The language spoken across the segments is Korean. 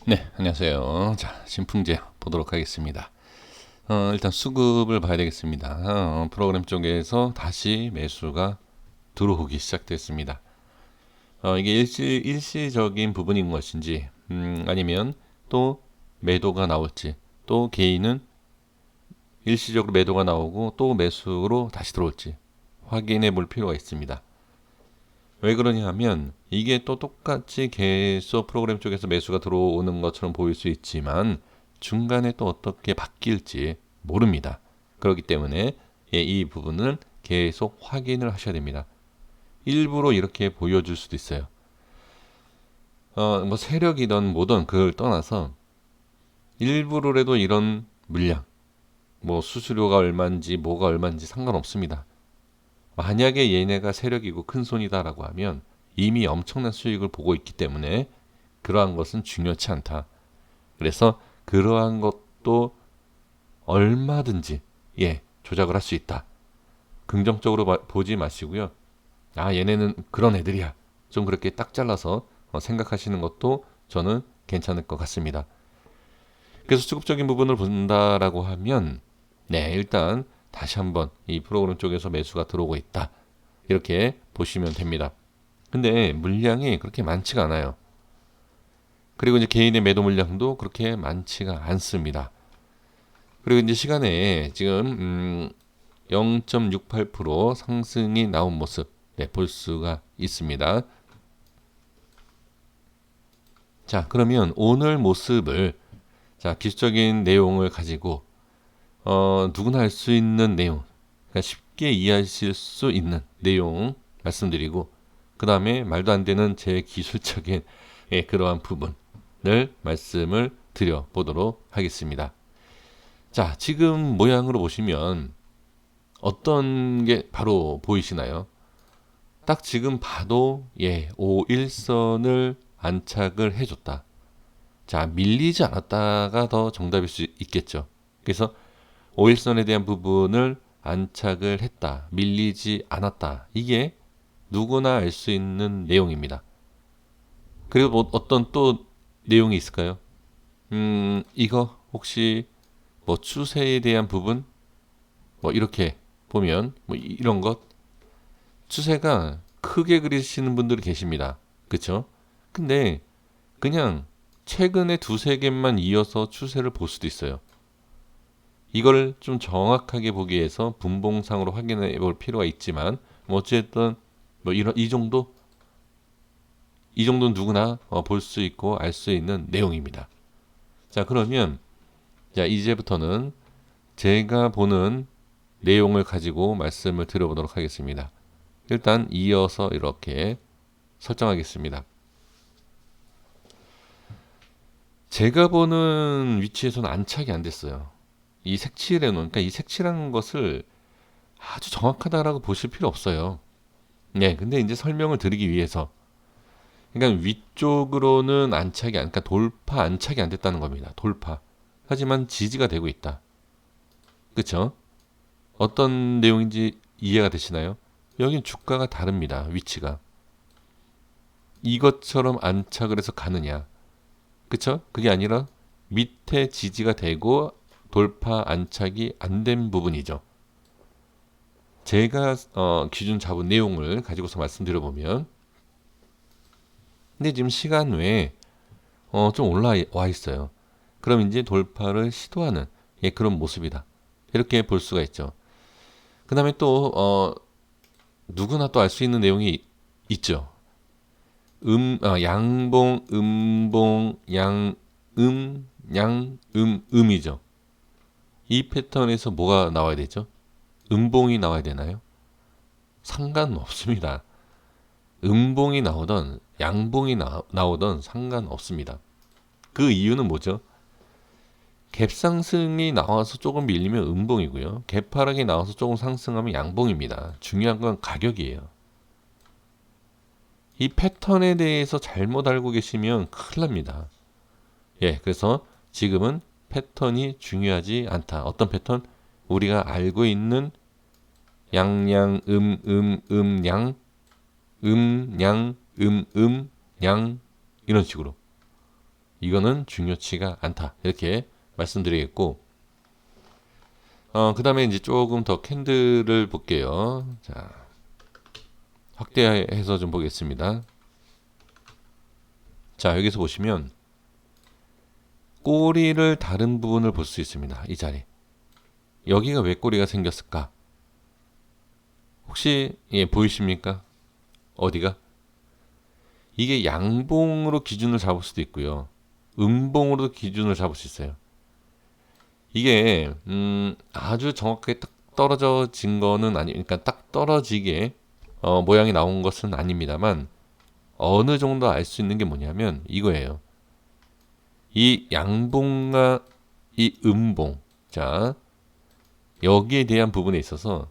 네, 안녕하세요. 자, 신풍제 보도록 하겠습니다. 일단 수급을 봐야 되겠습니다. 프로그램 쪽에서 다시 매수가 들어오기 시작됐습니다. 이게 일시적인 부분인 것인지, 아니면 또 매도가 나올지, 또 개인은 일시적으로 매도가 나오고 또 매수로 다시 들어올지 확인해 볼 필요가 있습니다. 왜 그러냐 하면 이게 또 똑같이 계속 프로그램 쪽에서 매수가 들어오는 것처럼 보일 수 있지만 중간에 또 어떻게 바뀔지 모릅니다. 그렇기 때문에 이 부분은 계속 확인을 하셔야 됩니다. 일부러 이렇게 보여줄 수도 있어요. 뭐 세력이든 뭐든 그걸 떠나서 일부러라도 이런 물량, 뭐 수수료가 얼마인지 뭐가 얼마인지 상관없습니다. 만약에 얘네가 세력이고 큰 손이다라고 하면 이미 엄청난 수익을 보고 있기 때문에 그러한 것은 중요치 않다. 그래서 그러한 것도 얼마든지 조작을 할 수 있다. 긍정적으로 보지 마시고요. 아, 얘네는 그런 애들이야. 좀 그렇게 딱 잘라서 생각하시는 것도 저는 괜찮을 것 같습니다. 그래서 수급적인 부분을 본다라고 하면 일단 다시 한번 이 프로그램 쪽에서 매수가 들어오고 있다. 이렇게 보시면 됩니다. 근데 물량이 그렇게 많지가 않아요. 그리고 이제 개인의 매도 물량도 그렇게 많지가 않습니다. 그리고 이제 시간에 지금 0.68% 상승이 나온 모습 볼 수가 있습니다. 자, 그러면 오늘 모습을 기술적인 내용을 가지고 누구나 알 수 있는 내용, 그러니까 쉽게 이해하실 수 있는 내용 말씀드리고 그 다음에 말도 안 되는 제 기술적인 그러한 부분을 말씀을 드려보도록 하겠습니다. 자, 지금 모양으로 보시면 어떤 게 바로 보이시나요? 딱 지금 봐도 5일선을 안착을 해줬다. 자, 밀리지 않았다가 더 정답일 수 있겠죠. 그래서 5일선에 대한 부분을 안착을 했다. 밀리지 않았다. 이게 누구나 알 수 있는 내용입니다. 그리고 뭐 어떤 또 내용이 있을까요? 이거 혹시 뭐 추세에 대한 부분 뭐 이렇게 보면 뭐 이런 것 추세가 크게 그리시는 분들이 계십니다. 그쵸? 근데 그냥 최근에 두세 개만 이어서 추세를 볼 수도 있어요. 이걸 좀 정확하게 보기 위해서 분봉상으로 확인해 볼 필요가 있지만 뭐 어쨌든 뭐 이런 이 정도는 누구나 볼 수 있고 알 수 있는 내용입니다. 자, 그러면 이제부터는 제가 보는 내용을 가지고 말씀을 드려보도록 하겠습니다. 일단 이어서 이렇게 설정하겠습니다. 제가 보는 위치에서는 안착이 안 됐어요. 이 색칠해 놓은, 그러니까 이 색칠한 것을 아주 정확하다라고 보실 필요 없어요. 네, 근데 이제 설명을 드리기 위해서, 그러니까 위쪽으로는 그러니까 돌파 안착이 안 됐다는 겁니다. 돌파. 하지만 지지가 되고 있다. 그쵸? 어떤 내용인지 이해가 되시나요? 여긴 주가가 다릅니다. 위치가. 이것처럼 안착을 해서 가느냐. 그쵸? 그게 아니라 밑에 지지가 되고 돌파 안착이 안 된 부분이죠. 제가 기준 잡은 내용을 가지고서 말씀드려보면 근데 지금 시간 외에 좀 올라와 있어요. 그럼 이제 돌파를 시도하는 그런 모습이다. 이렇게 볼 수가 있죠. 그 다음에 또 누구나 또 알 수 있는 내용이 있죠. 양봉, 음봉, 음이죠. 이 패턴에서 뭐가 나와야 되죠? 음봉이 나와야 되나요? 상관없습니다. 음봉이 나오던 양봉이 나오던 상관없습니다. 그 이유는 뭐죠? 갭상승이 나와서 조금 밀리면 음봉이고요. 갭하락이 나와서 조금 상승하면 양봉입니다. 중요한 건 가격이에요. 이 패턴에 대해서 잘못 알고 계시면 큰일 납니다. 그래서 지금은 패턴이 중요하지 않다. 어떤 패턴? 우리가 알고 있는 양양, 양, 양, 양, 이런 식으로. 이거는 중요치가 않다. 이렇게 말씀드리겠고, 그 다음에 이제 조금 더 캔들을 볼게요. 자, 확대해서 좀 보겠습니다. 자, 여기서 보시면 꼬리를 다른 부분을 볼 수 있습니다. 이 자리. 여기가 왜 꼬리가 생겼을까? 혹시 보이십니까? 어디가? 이게 양봉으로 기준을 잡을 수도 있고요. 음봉으로도 기준을 잡을 수 있어요. 이게 아주 정확하게 딱 떨어진 거는 그러니까 딱 떨어지게 모양이 나온 것은 아닙니다만 어느 정도 알 수 있는 게 뭐냐면 이거예요. 이 양봉과 이 음봉, 자 여기에 대한 부분에 있어서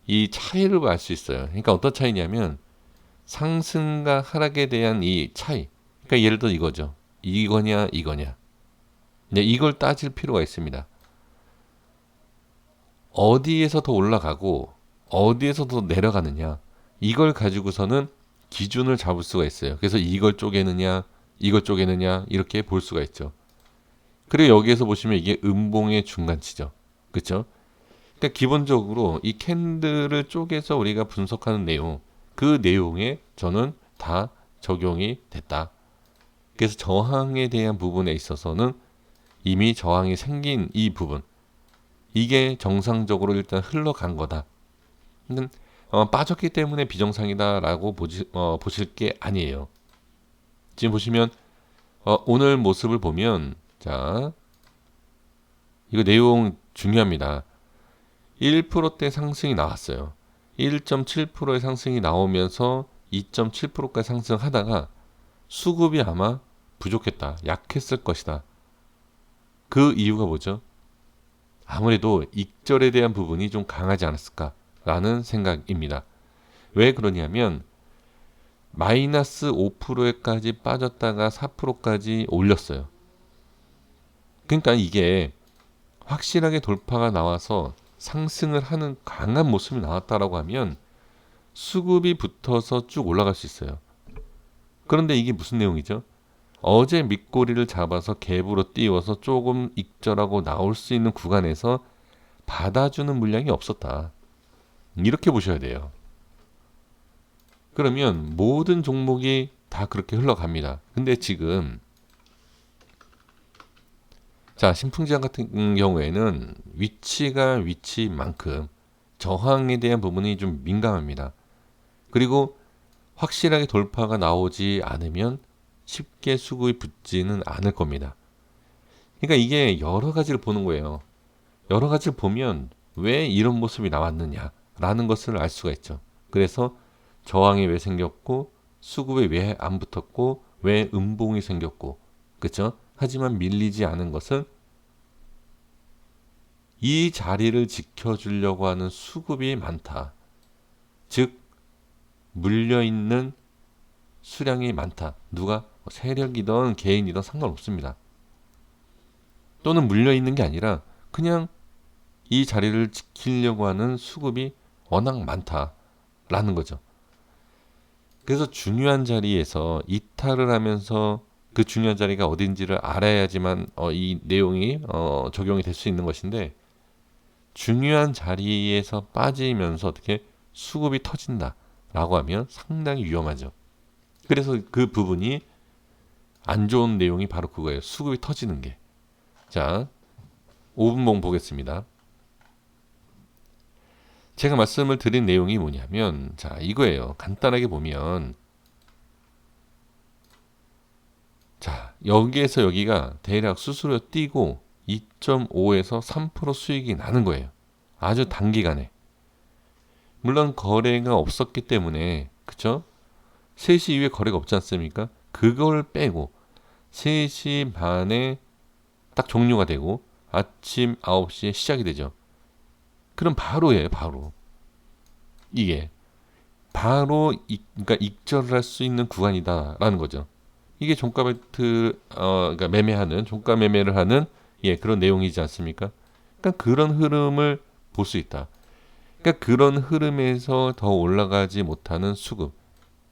이 차이를 알 수 있어요. 그러니까 어떤 차이냐면 상승과 하락에 대한 이 차이. 그러니까 예를 들어 이거죠. 이거냐 이거냐. 네, 이걸 따질 필요가 있습니다. 어디에서 더 올라가고 어디에서 더 내려가느냐. 이걸 가지고서는 기준을 잡을 수가 있어요. 그래서 이걸 쪼개느냐 이걸 쪼개느냐 이렇게 볼 수가 있죠. 그리고 여기에서 보시면 이게 음봉의 중간치죠. 그렇죠? 그러니까 기본적으로 이 캔들을 쪼개서 우리가 분석하는 내용, 그 내용에 저는 다 적용이 됐다. 그래서 저항에 대한 부분에 있어서는 이미 저항이 생긴 이 부분, 이게 정상적으로 일단 흘러간 거다. 빠졌기 때문에 비정상이다라고 보실 게 아니에요. 지금 보시면 오늘 모습을 보면, 자 이거 내용 중요합니다. 1%대 상승이 나왔어요. 1.7%의 상승이 나오면서 2.7%까지 상승하다가 수급이 아마 부족했다. 약했을 것이다. 그 이유가 뭐죠? 아무래도 익절에 대한 부분이 좀 강하지 않았을까라는 생각입니다. 왜 그러냐면 마이너스 5%까지 빠졌다가 4%까지 올렸어요. 그러니까 이게 확실하게 돌파가 나와서 상승을 하는 강한 모습이 나왔다라고 하면 수급이 붙어서 쭉 올라갈 수 있어요. 그런데 이게 무슨 내용이죠? 어제 밑꼬리를 잡아서 갭으로 띄워서 조금 익절하고 나올 수 있는 구간에서 받아주는 물량이 없었다. 이렇게 보셔야 돼요. 그러면 모든 종목이 다 그렇게 흘러갑니다. 근데 지금 자, 신풍지향 같은 경우에는 위치가 위치만큼 저항에 대한 부분이 좀 민감합니다. 그리고 확실하게 돌파가 나오지 않으면 쉽게 수급이 붙지는 않을 겁니다. 그러니까 이게 여러 가지를 보는 거예요. 여러 가지를 보면 왜 이런 모습이 나왔느냐라는 것을 알 수가 있죠. 그래서 저항이 왜 생겼고 수급이 왜 안 붙었고 왜 음봉이 생겼고, 그렇죠? 하지만 밀리지 않은 것은 이 자리를 지켜주려고 하는 수급이 많다. 즉 물려있는 수량이 많다. 누가? 세력이든 개인이든 상관없습니다. 또는 물려있는 게 아니라 그냥 이 자리를 지키려고 하는 수급이 워낙 많다라는 거죠. 그래서 중요한 자리에서 이탈을 하면서 그 중요한 자리가 어딘지를 알아야지만 이 내용이 적용이 될 수 있는 것인데, 중요한 자리에서 빠지면서 어떻게 수급이 터진다라고 하면 상당히 위험하죠. 그래서 그 부분이 안 좋은 내용이 바로 그거예요. 수급이 터지는 게. 자, 5분봉 보겠습니다. 제가 말씀을 드린 내용이 뭐냐면, 자, 이거예요. 간단하게 보면, 자, 여기에서 여기가 대략 수수료 띄고 2.5에서 3% 수익이 나는 거예요. 아주 단기간에. 물론 거래가 없었기 때문에, 그쵸? 3시 이후에 거래가 없지 않습니까? 그걸 빼고 3시 반에 딱 종료가 되고 아침 9시에 시작이 되죠. 그럼 바로예요, 바로. 이게 바로 그러니까 익절을 할 수 있는 구간이다라는 거죠. 이게 종가 배트 그러니까 매매하는 종가 매매를 하는 그런 내용이지 않습니까? 그러니까 그런 흐름을 볼 수 있다. 그러니까 그런 흐름에서 더 올라가지 못하는 수급,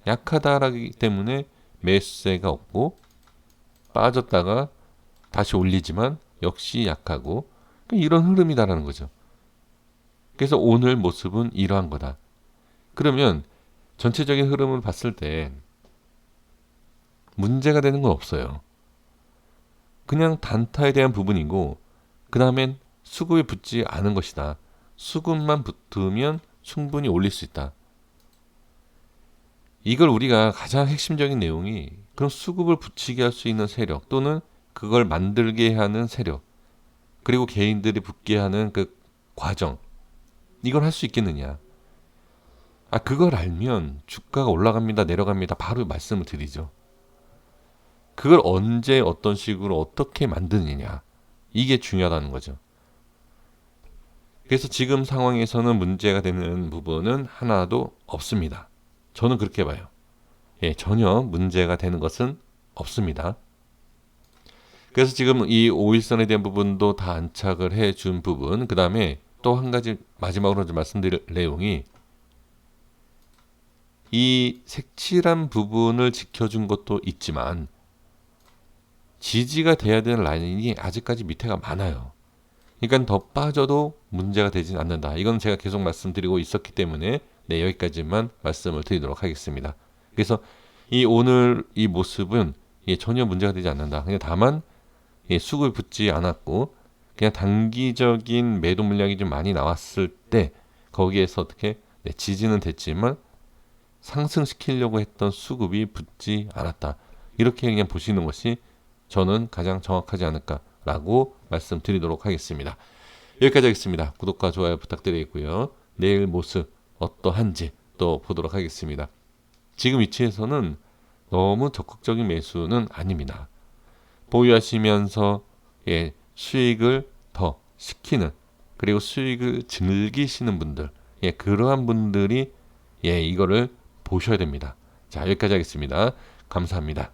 약하다라기 때문에 매수세가 없고 빠졌다가 다시 올리지만 역시 약하고 이런 흐름이다라는 거죠. 그래서 오늘 모습은 이러한 거다. 그러면 전체적인 흐름을 봤을 때 문제가 되는 건 없어요. 그냥 단타에 대한 부분이고 그 다음엔 수급이 붙지 않은 것이다. 수급만 붙으면 충분히 올릴 수 있다. 이걸 우리가 가장 핵심적인 내용이 그럼 수급을 붙이게 할 수 있는 세력 또는 그걸 만들게 하는 세력 그리고 개인들이 붙게 하는 그 과정 이걸 할 수 있겠느냐. 그걸 알면 주가가 올라갑니다 내려갑니다 바로 말씀을 드리죠. 그걸 언제 어떤 식으로 어떻게 만드느냐 이게 중요하다는 거죠. 그래서 지금 상황에서는 문제가 되는 부분은 하나도 없습니다. 저는 그렇게 봐요. 전혀 문제가 되는 것은 없습니다. 그래서 지금 이 5일선에 대한 부분도 다 안착을 해준 부분 그 다음에 또 한 가지 마지막으로 좀 말씀드릴 내용이 이 색칠한 부분을 지켜준 것도 있지만 지지가 돼야 되는 라인이 아직까지 밑에가 많아요. 그러니까 더 빠져도 문제가 되진 않는다. 이건 제가 계속 말씀드리고 있었기 때문에 여기까지만 말씀을 드리도록 하겠습니다. 그래서 이 오늘 이 모습은 전혀 문제가 되지 않는다. 그냥 다만 수급이 붙지 않았고 그냥 단기적인 매도 물량이 좀 많이 나왔을 때 거기에서 어떻게 지지는 됐지만 상승시키려고 했던 수급이 붙지 않았다. 이렇게 그냥 보시는 것이 저는 가장 정확하지 않을까라고 말씀드리도록 하겠습니다. 여기까지 하겠습니다. 구독과 좋아요 부탁드리고요. 내일 모습 어떠한지 또 보도록 하겠습니다. 지금 위치에서는 너무 적극적인 매수는 아닙니다. 보유하시면서 수익을 더 시키는 그리고 수익을 즐기시는 분들 그러한 분들이 이거를 보셔야 됩니다. 자 여기까지 하겠습니다. 감사합니다.